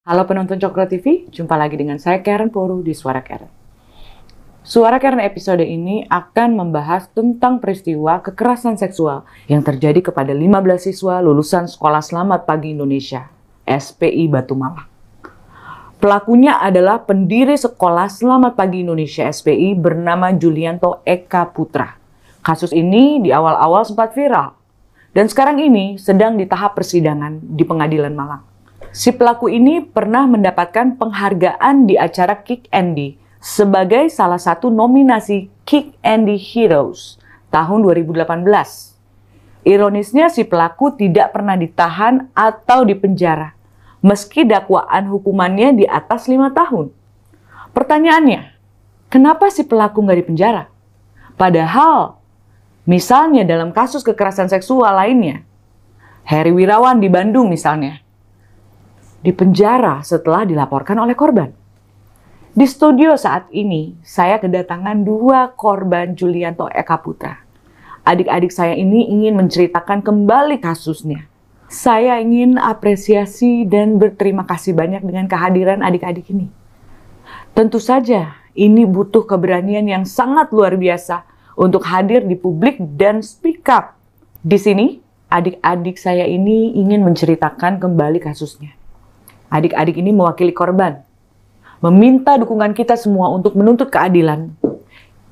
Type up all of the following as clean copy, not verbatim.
Halo penonton Cokro TV, jumpa lagi dengan saya Karen Poru di Suara Karen. Suara Karen episode ini akan membahas tentang peristiwa kekerasan seksual yang terjadi kepada 15 siswa lulusan Sekolah Selamat Pagi Indonesia, SPI Batu Malang. Pelakunya adalah pendiri Sekolah Selamat Pagi Indonesia SPI bernama Julianto Eka Putra. Kasus ini di awal-awal sempat viral dan sekarang ini sedang di tahap persidangan di Pengadilan Malang. Si pelaku ini pernah mendapatkan penghargaan di acara Kick Andy sebagai salah satu nominasi Kick Andy Heroes tahun 2018. Ironisnya si pelaku tidak pernah ditahan atau dipenjara, meski dakwaan hukumannya di atas 5 tahun. Pertanyaannya, kenapa si pelaku nggak dipenjara? Padahal, misalnya dalam kasus kekerasan seksual lainnya, Heri Wirawan di Bandung misalnya, dipenjara setelah dilaporkan oleh korban. Di studio saat ini, saya kedatangan 2 korban Julianto Eka Putra. Adik-adik saya ini ingin menceritakan kembali kasusnya. Saya ingin apresiasi dan berterima kasih banyak dengan kehadiran adik-adik ini. Tentu saja, ini butuh keberanian yang sangat luar biasa untuk hadir di publik dan speak up. Di sini, adik-adik saya ini ingin menceritakan kembali kasusnya. Adik-adik ini mewakili korban, meminta dukungan kita semua untuk menuntut keadilan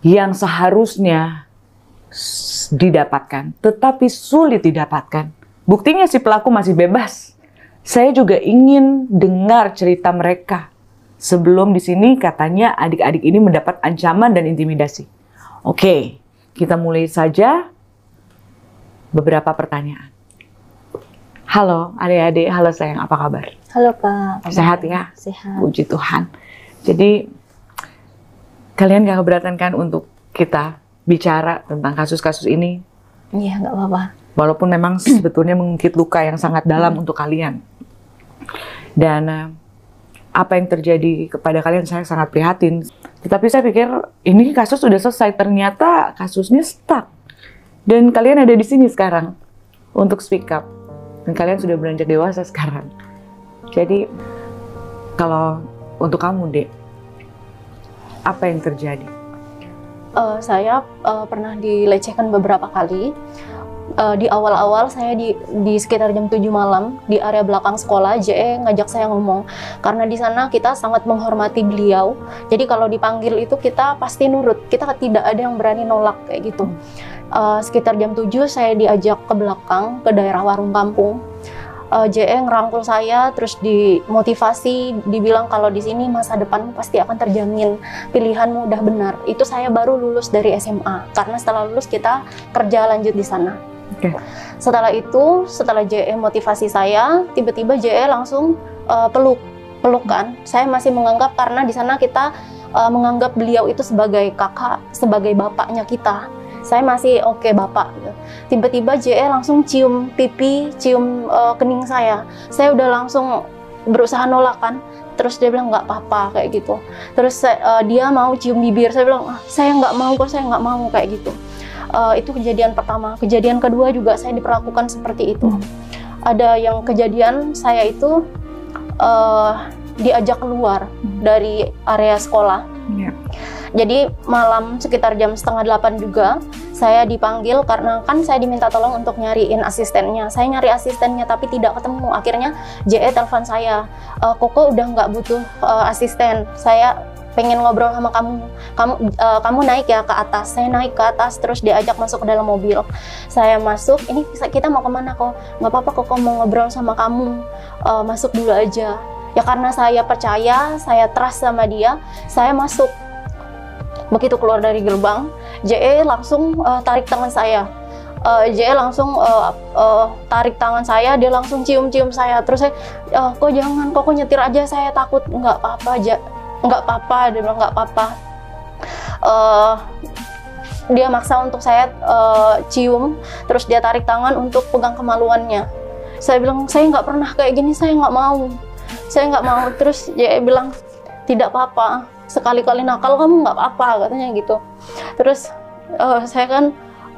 yang seharusnya didapatkan, tetapi sulit didapatkan. Buktinya si pelaku masih bebas. Saya juga ingin dengar cerita mereka. Sebelum di sini katanya adik-adik ini mendapat ancaman dan intimidasi. Oke, kita mulai saja beberapa pertanyaan. Halo adik-adik, halo sayang, apa kabar? Halo Kak. Sehat ya? Sehat. Puji Tuhan. Jadi, kalian gak keberatan kan untuk kita bicara tentang kasus-kasus ini? Iya, nggak apa-apa. Walaupun memang sebetulnya mengungkit luka yang sangat dalam untuk kalian. Dan apa yang terjadi kepada kalian saya sangat prihatin. Tetapi saya pikir ini kasus sudah selesai. Ternyata kasusnya stuck. Dan kalian ada di sini sekarang untuk speak up. Dan kalian sudah beranjak dewasa sekarang. Jadi, kalau untuk kamu, Dek, apa yang terjadi? Saya pernah dilecehkan beberapa kali. Di awal-awal saya di sekitar jam 7 malam di area belakang sekolah, JE ngajak saya ngomong. Karena di sana kita sangat menghormati beliau. Jadi kalau dipanggil itu kita pasti nurut. Kita tidak ada yang berani nolak kayak gitu. Sekitar jam 7 saya diajak ke belakang, ke daerah warung kampung. JE ngerangkul saya, terus dimotivasi, dibilang kalau di sini masa depan pasti akan terjamin, pilihanmu udah benar. Itu saya baru lulus dari SMA, karena setelah lulus kita kerja lanjut di sana. Okay. Setelah itu, setelah JE motivasi saya, tiba-tiba JE langsung pelukan. Saya masih menganggap, karena di sana kita menganggap beliau itu sebagai kakak, sebagai bapaknya kita. Saya masih oke, bapak. Tiba-tiba JE langsung cium pipi, cium kening saya. Saya udah langsung berusaha nolak kan. Terus dia bilang nggak apa-apa kayak gitu. Terus dia mau cium bibir. Saya bilang saya nggak mau kok, saya nggak mau kayak gitu. Itu kejadian pertama. Kejadian kedua juga saya diperlakukan seperti itu. Ada yang kejadian saya itu diajak keluar dari area sekolah. Yeah. Jadi malam sekitar jam 7:30 juga saya dipanggil karena kan saya diminta tolong untuk nyariin asistennya. Saya nyari asistennya tapi tidak ketemu. Akhirnya JE telepon saya, Koko udah nggak butuh asisten. Saya pengen ngobrol sama kamu. Kamu naik ya ke atas. Saya naik ke atas terus diajak masuk ke dalam mobil. Saya masuk. Ini kita mau kemana kok? Nggak apa-apa Koko mau ngobrol sama kamu. Masuk dulu aja. Ya karena saya percaya, saya trust sama dia. Saya masuk. Begitu keluar dari gerbang, JE langsung tarik tangan saya. JE langsung tarik tangan saya, dia langsung cium-cium saya. Terus saya, kok jangan, kok nyetir aja, saya takut. Nggak apa-apa aja, nggak apa-apa, dia bilang nggak apa-apa. Dia maksa untuk saya cium, terus dia tarik tangan untuk pegang kemaluannya. Saya bilang, saya nggak pernah kayak gini, saya nggak mau. Saya nggak mau. Terus JE bilang, tidak apa-apa. Sekali-kali nakal kamu nggak apa-apa katanya gitu. Terus saya kan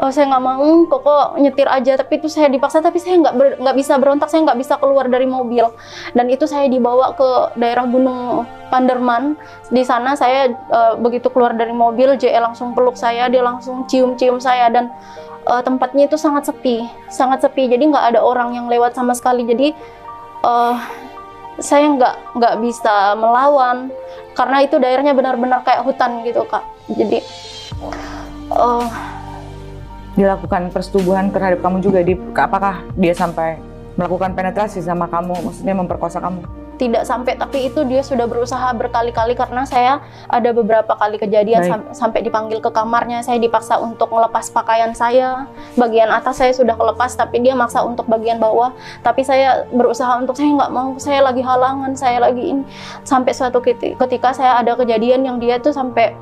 oh saya nggak mau, kok nyetir aja, tapi itu saya dipaksa, tapi saya nggak bisa berontak, saya nggak bisa keluar dari mobil, dan itu saya dibawa ke daerah Gunung Panderman. Di sana saya begitu keluar dari mobil, JE langsung peluk saya, dia langsung cium-cium saya, dan tempatnya itu sangat sepi, jadi nggak ada orang yang lewat sama sekali, jadi saya nggak bisa melawan, karena itu daerahnya benar-benar kayak hutan gitu Kak, jadi dilakukan persetubuhan terhadap kamu juga, apakah dia sampai melakukan penetrasi sama kamu, maksudnya memperkosa kamu? Tidak sampai, tapi itu dia sudah berusaha berkali-kali, karena saya ada beberapa kali kejadian sampai dipanggil ke kamarnya, saya dipaksa untuk melepas pakaian saya, bagian atas saya sudah kelepas, tapi dia maksa untuk bagian bawah, tapi saya berusaha untuk, saya nggak mau, saya lagi halangan, saya lagi ini, sampai suatu ketika saya ada kejadian yang dia tuh sampai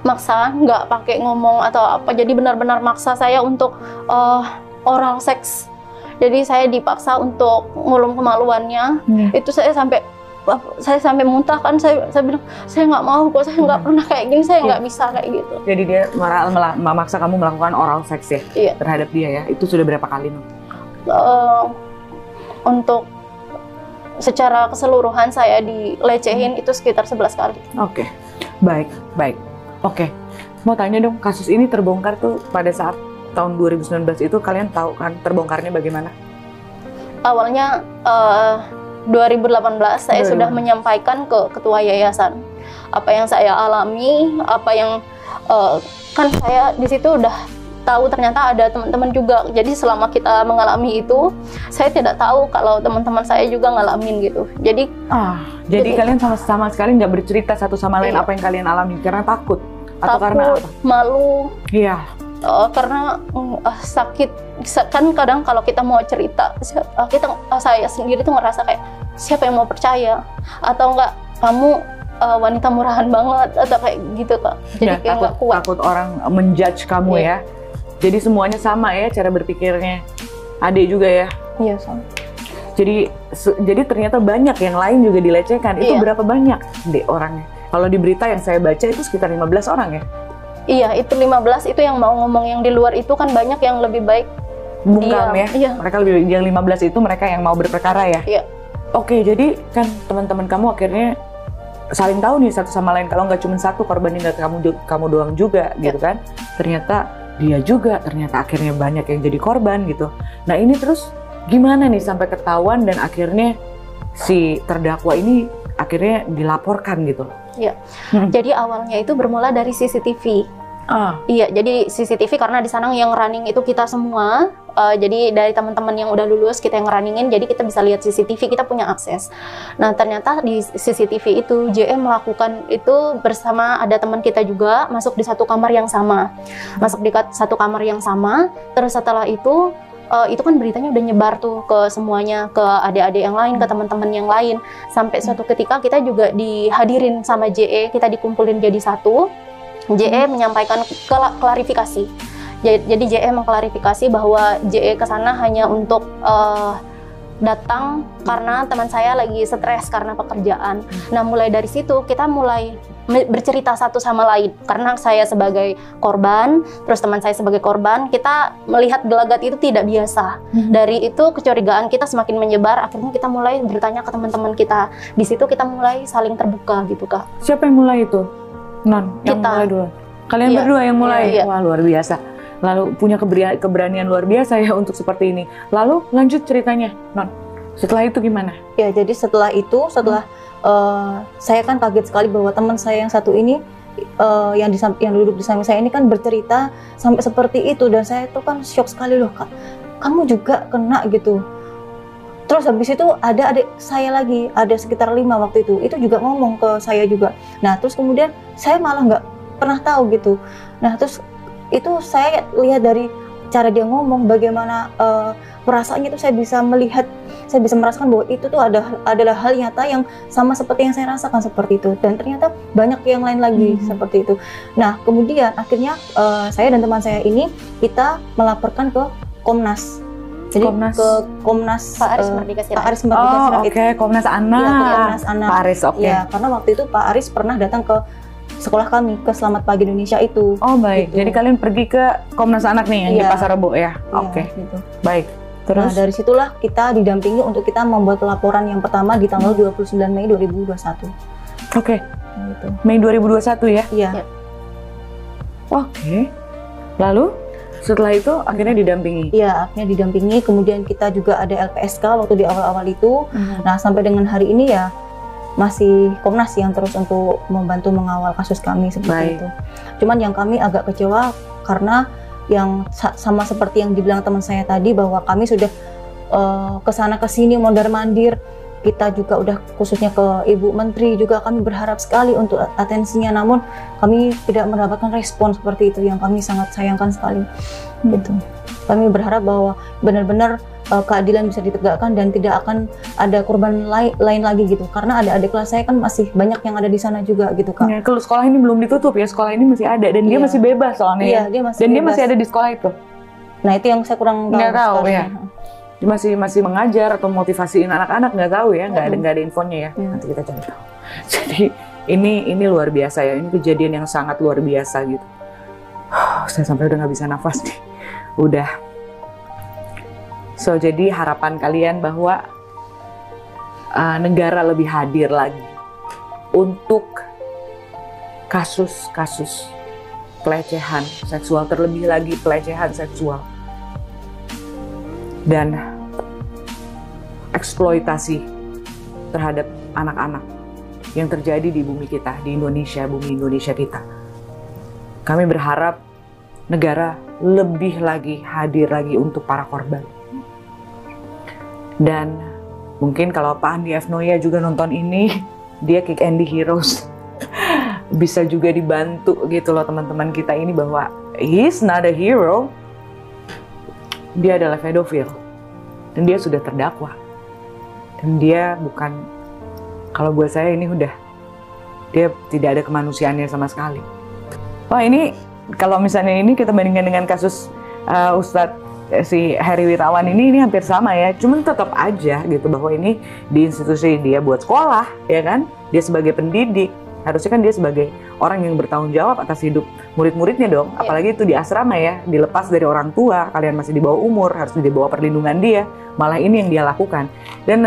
maksa, nggak pakai ngomong atau apa, jadi benar-benar maksa saya untuk oral seks. Jadi saya dipaksa untuk ngulum kemaluannya. Itu saya sampai muntah kan, saya bilang saya nggak mau kok, saya nggak pernah kayak gini, saya nggak bisa kayak gitu. Jadi dia memaksa kamu melakukan oral seks ya? Iya. Terhadap dia ya? Itu sudah berapa kali? Untuk secara keseluruhan saya dilecehin itu sekitar 11 kali. Oke, baik. Oke, mau tanya dong, kasus ini terbongkar tuh pada saat tahun 2019 itu, kalian tahu kan terbongkarnya bagaimana? Awalnya 2018 saya sudah menyampaikan ke ketua yayasan apa yang saya alami, apa yang kan saya di situ udah tahu ternyata ada teman-teman juga. Jadi selama kita mengalami itu, saya tidak tahu kalau teman-teman saya juga ngalamin gitu. Jadi kalian sama sekali nggak bercerita satu sama lain apa yang kalian alami karena takut atau karena apa? Malu. Iya. Karena sakit, kan kadang kalau kita mau cerita, saya sendiri tuh ngerasa kayak siapa yang mau percaya, atau enggak kamu wanita murahan banget atau kayak gitu Kak. Jadi ya, kayak nggak kuat. Takut orang menjudge kamu ya. Jadi semuanya sama ya cara berpikirnya. Adik juga ya. Iya sama. Jadi ternyata banyak yang lain juga dilecehkan. Itu berapa banyak deh orangnya? Kalau di berita yang saya baca itu sekitar 15 orang ya. Iya, itu 15 itu yang mau ngomong, yang di luar itu kan banyak yang lebih baik bungkam ya. Iya. Mereka lebih, yang 15 itu mereka yang mau berperkara ya. Iya. Oke, jadi kan teman-teman kamu akhirnya saling tahu nih satu sama lain, kalau nggak cuma satu korban ini kamu doang juga gitu kan. Ternyata dia juga, ternyata akhirnya banyak yang jadi korban gitu. Nah ini terus gimana nih sampai ketahuan dan akhirnya si terdakwa ini akhirnya dilaporkan gitu? Iya, jadi awalnya itu bermula dari CCTV. Iya, jadi CCTV karena di sana yang running itu kita semua. Jadi dari teman-teman yang udah lulus kita yang runningin, jadi kita bisa lihat CCTV, kita punya akses. Nah ternyata di CCTV itu JE melakukan itu bersama ada teman kita juga, masuk di satu kamar yang sama, satu kamar yang sama. Terus setelah itu kan beritanya udah nyebar tuh ke semuanya, ke adik-adik yang lain, ke teman-teman yang lain. Sampai suatu ketika kita juga dihadirin sama JE, kita dikumpulin jadi satu. JE menyampaikan klarifikasi. Jadi JE mengklarifikasi bahwa JE kesana hanya untuk datang karena teman saya lagi stres karena pekerjaan. Nah mulai dari situ kita mulai bercerita satu sama lain, karena saya sebagai korban, terus teman saya sebagai korban, kita melihat gelagat itu tidak biasa. Dari itu kecurigaan kita semakin menyebar, akhirnya kita mulai bertanya ke teman-teman kita. Di situ kita mulai saling terbuka gitu Kak. Siapa yang mulai itu? Non, yang kita. mulai dulu. Kalian berdua yang mulai? Iya. Wah luar biasa. Lalu punya keberanian luar biasa ya untuk seperti ini. Lalu lanjut ceritanya, Non. Setelah itu gimana? Ya, jadi setelah itu, saya kan kaget sekali bahwa teman saya yang satu ini, yang duduk di samping saya ini kan bercerita sampai seperti itu, dan saya itu kan syok sekali loh Kak. Kamu juga kena gitu. Terus habis itu ada adik saya lagi, ada sekitar 5 waktu itu juga ngomong ke saya juga. Nah terus kemudian saya malah nggak pernah tahu gitu. Nah terus itu saya lihat dari cara dia ngomong, bagaimana perasaannya itu saya bisa melihat, saya bisa merasakan bahwa itu tuh adalah hal nyata yang sama seperti yang saya rasakan seperti itu, dan ternyata banyak yang lain lagi seperti itu. Nah kemudian akhirnya saya dan teman saya ini kita melaporkan ke Komnas. Jadi ke Komnas Pak Aris Mardika Sirait. Pak Aris Mardika Sirait. Oke, Komnas Anak. Ya, Komnas Anak. Pak Aris, oke. Ya, karena waktu itu Pak Aris pernah datang ke sekolah kami, ke Selamat Pagi Indonesia itu. Oh baik, Gitu. jadi kalian pergi ke Komnas Anak nih yang di Iya. Pasar Rebo ya? Iya, Oke, gitu. baik. Nah, Terus? dari situlah kita didampingi untuk kita membuat laporan yang pertama di tanggal 29 Mei 2021. Oke, Gitu. Mei 2021 ya? Iya. Iya. Oke, lalu setelah itu akhirnya didampingi? Iya, akhirnya didampingi. Kemudian kita juga ada LPSK waktu di awal-awal itu. Nah, sampai dengan hari ini ya masih Komnas yang terus untuk membantu mengawal kasus kami seperti Baik. itu. Cuman yang kami agak kecewa karena yang sama seperti yang dibilang teman saya tadi, bahwa kami sudah kesana kesini mondar-mandir. Kita juga udah khususnya ke Ibu Menteri juga kami berharap sekali untuk atensinya, namun kami tidak mendapatkan respon seperti itu, yang kami sangat sayangkan sekali. Gitu. Kami berharap bahwa benar-benar keadilan bisa ditegakkan dan tidak akan ada korban lain lagi gitu, karena adik-adik kelas saya kan masih banyak yang ada di sana juga gitu Kak. Ya, kalau sekolah ini belum ditutup ya, sekolah ini masih ada dan dia Iya. masih bebas soalnya. Iya, ya. dia masih Dan dia bebas. masih ada di sekolah itu. Nah, itu yang saya kurang tahu. Nggak tahu, sekarang. ya. Dia masih mengajar atau motivasiin anak-anak, nggak tahu ya, nggak ada infonya ya. Iya. Nanti kita cari tahu. Jadi ini luar biasa ya, ini kejadian yang sangat luar biasa gitu. Saya sampai udah nggak bisa nafas nih. Udah. So, jadi harapan kalian bahwa negara lebih hadir lagi untuk kasus-kasus pelecehan seksual, terlebih lagi pelecehan seksual dan eksploitasi terhadap anak-anak yang terjadi di bumi kita, di Indonesia, bumi Indonesia kita. Kami berharap negara lebih lagi hadir lagi untuk para korban. Dan mungkin kalau Pak Andi F. Noya juga nonton ini, dia Kick Andy Heroes. Bisa juga dibantu gitu loh teman-teman kita ini, bahwa he's not a hero. Dia adalah pedofil. Dan dia sudah terdakwa. Dan dia bukan, kalau buat saya ini udah, dia tidak ada kemanusiaannya sama sekali. Wah, ini kalau misalnya ini kita bandingkan dengan kasus Ustadz si Heri Wirawan ini hampir sama ya, cuman tetap aja gitu bahwa ini di institusi dia buat sekolah ya kan, dia sebagai pendidik, harusnya kan dia sebagai orang yang bertanggung jawab atas hidup murid-muridnya dong, apalagi itu di asrama ya, dilepas dari orang tua, kalian masih di bawah umur, harus di bawah perlindungan dia, malah ini yang dia lakukan. Dan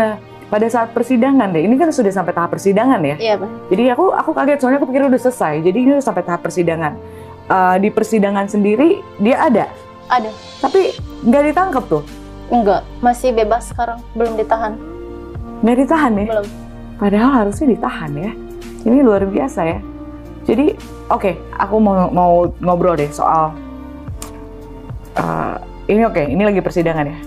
pada saat persidangan deh, ini kan sudah sampai tahap persidangan ya. Iya, Pak. Jadi aku kaget soalnya aku pikir udah selesai, jadi ini udah sampai tahap persidangan. Di persidangan sendiri dia ada, tapi nggak ditangkap tuh. Enggak, masih bebas sekarang, belum ditahan. Nggak ditahan ya? Belum. Padahal harusnya ditahan ya. Ini luar biasa ya. Jadi oke, aku mau ngobrol deh soal ini. Ini lagi persidangan ya.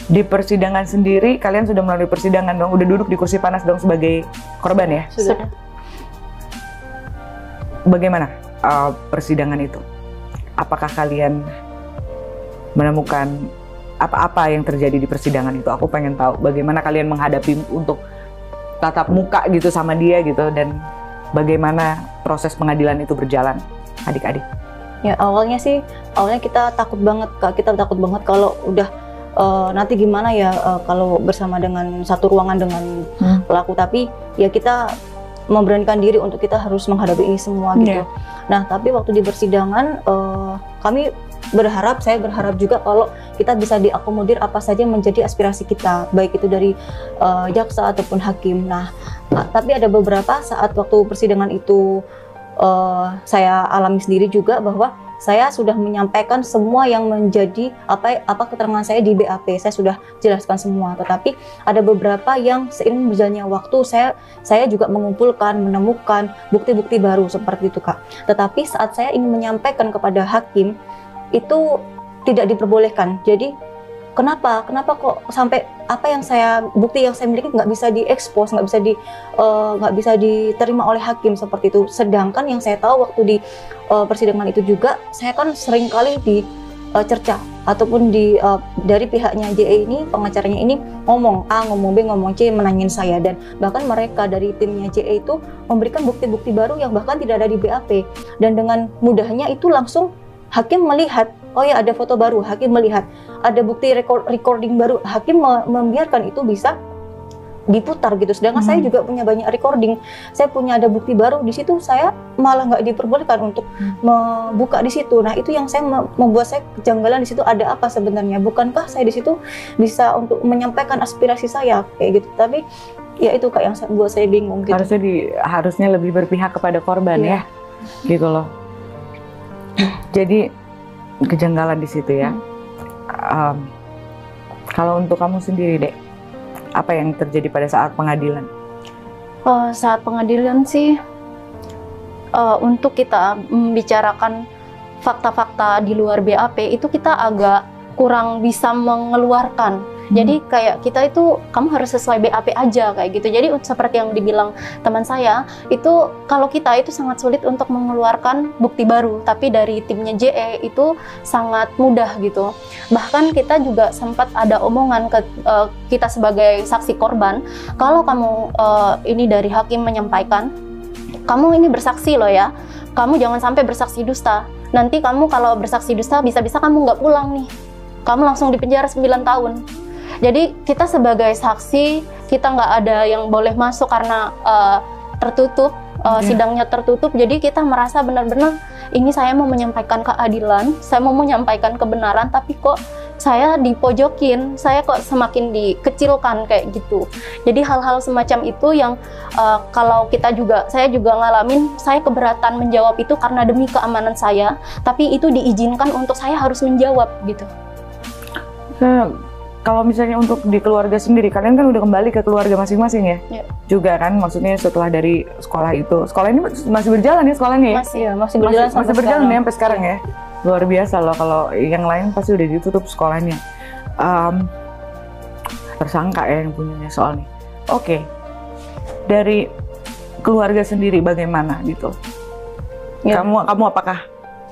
Di persidangan sendiri kalian sudah melalui persidangan dong, udah duduk di kursi panas dong sebagai korban ya. Sudah. Bagaimana persidangan itu? Apakah kalian menemukan apa-apa yang terjadi di persidangan itu? Aku pengen tahu bagaimana kalian menghadapi untuk tatap muka gitu sama dia gitu, dan bagaimana proses pengadilan itu berjalan, adik-adik. Ya, awalnya kita takut banget Kak, kita takut banget kalau udah nanti gimana ya kalau bersama dengan satu ruangan dengan pelaku, tapi ya kita memberanikan diri untuk kita harus menghadapi ini semua gitu. Yeah. Nah, tapi waktu di persidangan saya berharap juga kalau kita bisa diakomodir apa saja menjadi aspirasi kita, baik itu dari jaksa ataupun hakim. Nah, tapi ada beberapa saat waktu persidangan itu saya alami sendiri juga bahwa saya sudah menyampaikan semua yang menjadi apa keterangan saya di BAP, saya sudah jelaskan semua. Tetapi ada beberapa yang seiring berjalannya waktu saya juga mengumpulkan, menemukan bukti-bukti baru seperti itu Kak. Tetapi saat saya ingin menyampaikan kepada hakim itu tidak diperbolehkan. Jadi kenapa kok sampai bukti yang saya miliki nggak bisa diekspos, nggak bisa diterima oleh hakim seperti itu. Sedangkan yang saya tahu waktu di persidangan itu juga saya kan sering kali dicerca ataupun dari pihaknya JE ini, pengacaranya ini ngomong A, ngomong B, ngomong C, menanyain saya, dan bahkan mereka dari timnya JE itu memberikan bukti-bukti baru yang bahkan tidak ada di BAP, dan dengan mudahnya itu langsung hakim melihat, oh ya ada foto baru, hakim melihat, ada bukti recording baru, hakim membiarkan itu bisa diputar gitu. Sedangkan saya juga punya banyak recording, saya punya ada bukti baru di situ, saya malah nggak diperbolehkan untuk membuka di situ. Nah itu yang saya membuat saya kejanggalan di situ, ada apa sebenarnya? Bukankah saya di situ bisa untuk menyampaikan aspirasi saya kayak gitu? Tapi ya itu Kak yang buat saya bingung gitu. Harusnya lebih berpihak kepada korban ya, gitu loh. Jadi kejanggalan di situ ya. Kalau untuk kamu sendiri Dek, apa yang terjadi pada saat pengadilan? Saat pengadilan sih, untuk kita membicarakan fakta-fakta di luar BAP itu kita agak kurang bisa mengeluarkan. Jadi kayak kita itu, kamu harus sesuai BAP aja kayak gitu. Jadi seperti yang dibilang teman saya, itu kalau kita itu sangat sulit untuk mengeluarkan bukti baru. Tapi dari timnya JE itu sangat mudah gitu. Bahkan kita juga sempat ada omongan ke kita sebagai saksi korban, kalau kamu ini dari hakim menyampaikan, kamu ini bersaksi loh ya, kamu jangan sampai bersaksi dusta. Nanti kamu kalau bersaksi dusta bisa-bisa kamu nggak pulang nih, kamu langsung dipenjara 9 tahun. Jadi kita sebagai saksi, kita nggak ada yang boleh masuk karena tertutup, sidangnya tertutup. Jadi kita merasa benar-benar ini saya mau menyampaikan keadilan, saya mau menyampaikan kebenaran, tapi kok saya dipojokin, saya kok semakin dikecilkan kayak gitu. Jadi hal-hal semacam itu yang kalau saya juga ngalamin, saya keberatan menjawab itu karena demi keamanan saya, tapi itu diizinkan untuk saya harus menjawab gitu. Kalau misalnya untuk di keluarga sendiri, kalian kan udah kembali ke keluarga masing-masing ya? Juga kan, maksudnya setelah dari sekolah itu. Sekolah ini masih berjalan ya sekolahnya ya? Masih berjalan masih berjalan ya sampai sekarang ya? Luar biasa loh, kalau yang lain pasti udah ditutup sekolahnya. Tersangka ya yang punyanya soalnya. Oke, dari keluarga sendiri bagaimana gitu? Kamu apakah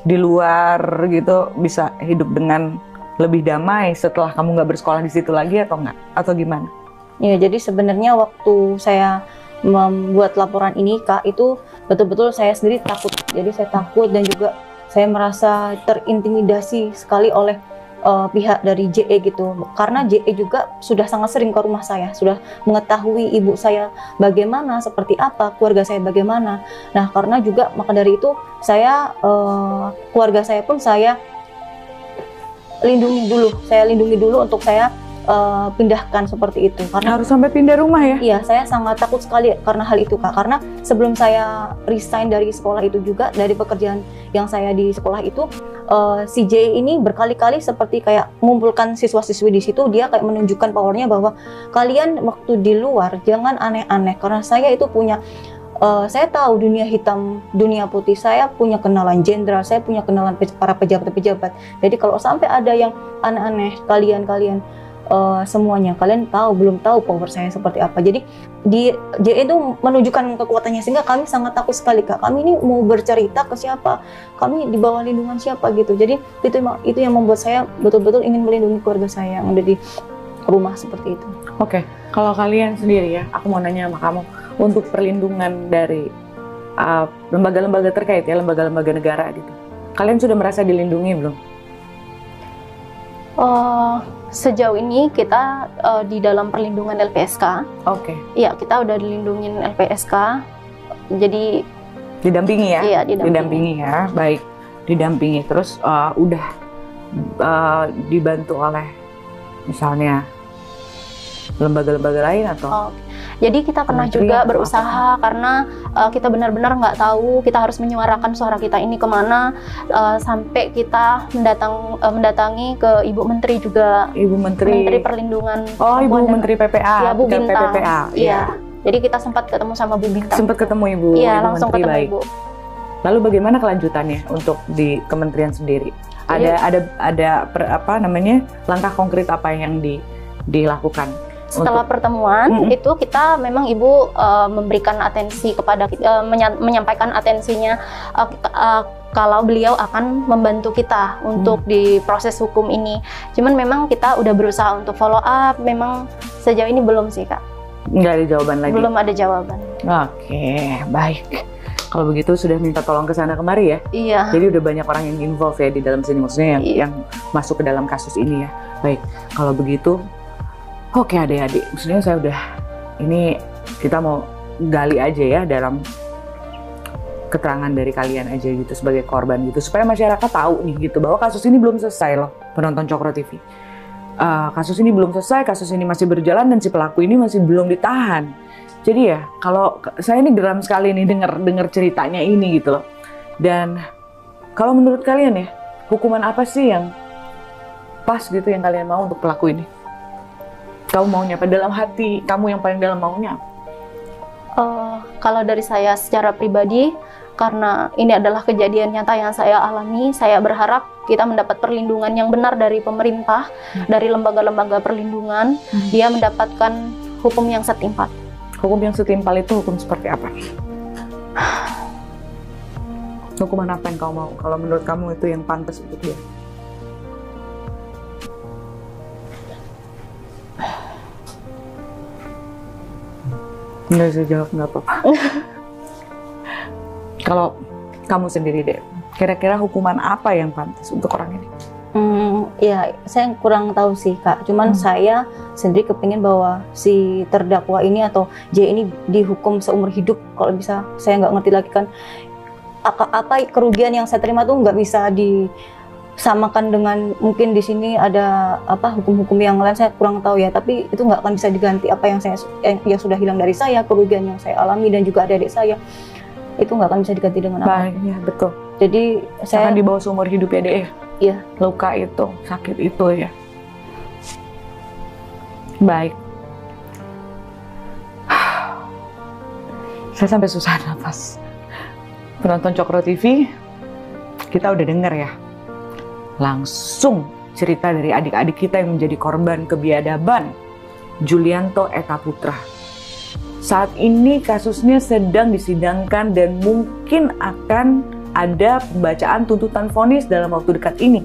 di luar gitu bisa hidup dengan lebih damai setelah kamu nggak bersekolah di situ lagi atau enggak? Atau gimana? Ya, jadi sebenarnya waktu saya membuat laporan ini Kak, itu betul-betul saya sendiri takut. Jadi saya takut dan juga saya merasa terintimidasi sekali oleh pihak dari JE gitu. Karena JE juga sudah sangat sering ke rumah saya, sudah mengetahui ibu saya bagaimana, seperti apa, keluarga saya bagaimana. Nah, karena juga maka dari itu saya keluarga saya pun saya lindungi dulu untuk saya pindahkan seperti itu. Karena harus sampai pindah rumah ya? Iya, saya sangat takut sekali karena hal itu Kak. Karena sebelum saya resign dari sekolah itu juga, dari pekerjaan yang saya di sekolah itu, si J ini berkali-kali seperti kayak mengumpulkan siswa-siswi di situ, dia kayak menunjukkan powernya bahwa kalian waktu di luar jangan aneh-aneh, karena saya itu punya saya tahu dunia hitam, dunia putih, saya punya kenalan jenderal, saya punya kenalan para pejabat-pejabat. Jadi kalau sampai ada yang aneh-aneh, kalian semuanya, kalian belum tahu power saya seperti apa. Jadi di JE itu menunjukkan kekuatannya, sehingga kami sangat takut sekali Kak. Kami ini mau bercerita ke siapa, kami di bawah lindungan siapa gitu. Jadi itu yang membuat saya betul-betul ingin melindungi keluarga saya yang ada di rumah seperti itu. Oke, kalau kalian sendiri ya, aku mau nanya sama kamu, untuk perlindungan dari lembaga-lembaga terkait ya, lembaga-lembaga negara gitu, kalian sudah merasa dilindungi belum? Sejauh ini kita di dalam perlindungan LPSK. Oke. Iya, kita udah dilindungin LPSK. Jadi didampingi ya? Iya, didampingi ya, baik. Didampingi terus udah dibantu oleh misalnya lembaga-lembaga lain atau? Jadi kita pernah juga berusaha karena kita benar-benar nggak tahu, kita harus menyuarakan suara kita ini kemana, sampai kita mendatangi ke Ibu Menteri juga. Ibu Menteri Perlindungan. Oh, Ibu Menteri PPA. Ya, Bu Bintang. PPPA. Iya. Jadi kita sempat ketemu sama Bu Bintang. Sempat ketemu Ibu. Iya, Ibu langsung Menteri, ketemu baik. Ibu. Lalu bagaimana kelanjutannya untuk di kementerian sendiri? Ada langkah konkret apa yang dilakukan? Setelah pertemuan itu kita memang Ibu memberikan atensi kepada menyampaikan atensinya kalau beliau akan membantu kita untuk di proses hukum ini. Cuman memang kita udah berusaha untuk follow up, memang sejauh ini belum sih Kak. Nggak ada jawaban lagi? Belum ada jawaban. Oke, baik. Kalau begitu sudah minta tolong ke sana kemari ya? Iya. Jadi udah banyak orang yang involve ya di dalam sini, maksudnya yang masuk ke dalam kasus ini ya. Baik, kalau begitu, oke adik-adik, maksudnya saya udah ini kita mau gali aja ya dalam keterangan dari kalian aja gitu sebagai korban gitu, supaya masyarakat tahu nih gitu bahwa kasus ini belum selesai loh, penonton Cokro TV. Kasus ini belum selesai, kasus ini masih berjalan dan si pelaku ini masih belum ditahan. Jadi ya, kalau saya ini geram sekali nih dengar ceritanya ini gitu loh. Dan kalau menurut kalian ya, hukuman apa sih yang pas gitu yang kalian mau untuk pelaku ini? Kamu maunya apa? Dalam hati kamu yang paling dalam maunya apa? Kalau dari saya secara pribadi, karena ini adalah kejadian nyata yang saya alami, saya berharap kita mendapat perlindungan yang benar dari pemerintah, dari lembaga-lembaga perlindungan, dia mendapatkan hukum yang setimpal. Hukum yang setimpal itu hukum seperti apa? Hukuman apa yang kau mau? Kalau menurut kamu itu yang pantas untuk dia? Nggak bisa jawab, nggak apa-apa. Kalau kamu sendiri deh, kira-kira hukuman apa yang pantas untuk orang ini? Ya, saya kurang tahu sih Kak. Cuman saya sendiri kepingin bahwa si terdakwa ini atau J ini dihukum seumur hidup. Kalau bisa, saya nggak ngerti lagi kan apa kerugian yang saya terima tuh nggak bisa disamakan dengan mungkin di sini ada apa hukum-hukum yang lain, saya kurang tahu ya. Tapi itu nggak akan bisa diganti apa yang yang sudah hilang dari saya, kerugian yang saya alami dan juga adik-adik saya. Itu nggak akan bisa diganti dengan apa. Baik, ya betul. Jadi saya akan dibawa seumur hidup ya deh. Iya. Luka itu, sakit itu ya. Baik. Saya sampai susah nafas. Penonton Cokro TV, kita udah denger ya. Langsung cerita dari adik-adik kita yang menjadi korban kebiadaban, Julianto Eka Putra. Saat ini kasusnya sedang disidangkan dan mungkin akan ada pembacaan tuntutan vonis dalam waktu dekat ini.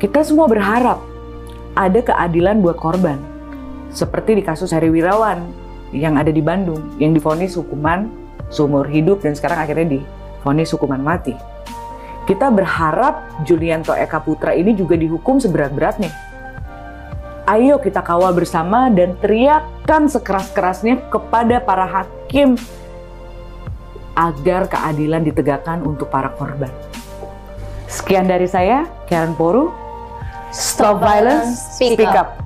Kita semua berharap ada keadilan buat korban. Seperti di kasus Heri Wirawan yang ada di Bandung, yang divonis hukuman seumur hidup dan sekarang akhirnya divonis hukuman mati. Kita berharap Julianto Eka Putra ini juga dihukum seberat-beratnya. Ayo kita kawal bersama dan teriakkan sekeras-kerasnya kepada para hakim agar keadilan ditegakkan untuk para korban. Sekian dari saya, Karen Poru. Stop violence, speak up.